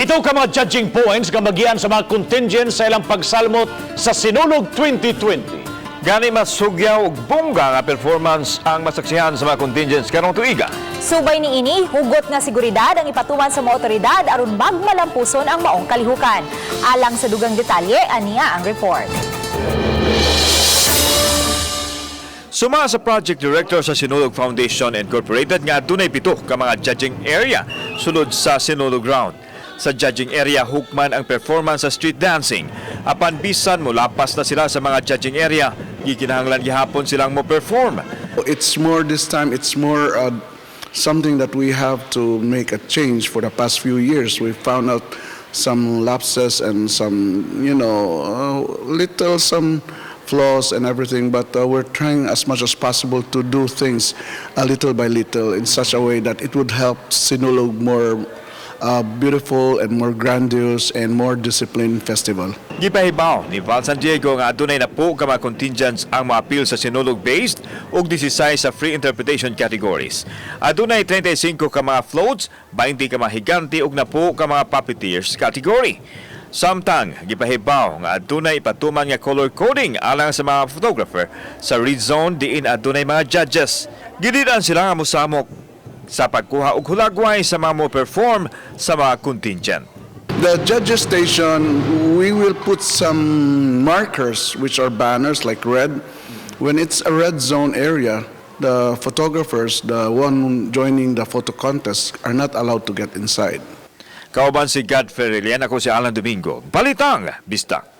Pito ka mga judging points nga magian sa mga contingents sa ilang pagsalmot sa Sinulog 2020. Gani masugyaw ug bongga nga performance ang masaksihan sa mga contingents karong tuiga. Subay ni ini, hugot nga seguridad ang ipatuman sa mga otoridad aron magmalampuson ang maong kalihukan. Alang sa dugang detalye, aniya ang report. Suma sa Project Director sa Sinulog Foundation Incorporated nga dunay pito ka mga judging area sulod sa Sinulog Ground. Sa judging area, hukman ang performance sa street dancing. Apan bisan mulapas na sila sa mga judging area, gikinahanglan gihapon silang mo-perform. It's more this time, it's more something that we have to make a change for the past few years. We found out some lapses and some, some flaws and everything, but we're trying as much as possible to do things a little by little in such a way that it would help Sinulog more beautiful and more grandiose and more disciplined festival. Gipahibaw ni Val San Diego nga adunay na po ka mga contingents ang maapil sa Sinulog based ug 16 sa free interpretation categories. Adunay 35 ka mga floats, 20 ka mga higanti ug na po ka mga puppeteers category. Samtang gipahibaw nga adunay ipatuman nga color coding alang sa mga photographer sa red zone diin adunay mga judges. Gilidan sila nga mosamok sa pagkuha og hulagway sa mga mo-perform sa mga contingent. The judges station, we will put some markers which are banners like red. When it's a red zone area, the photographers, the one joining the photo contest, are not allowed to get inside. Kauban si Godfrey Relian, ako si Alan Domingo. Balitang Bista.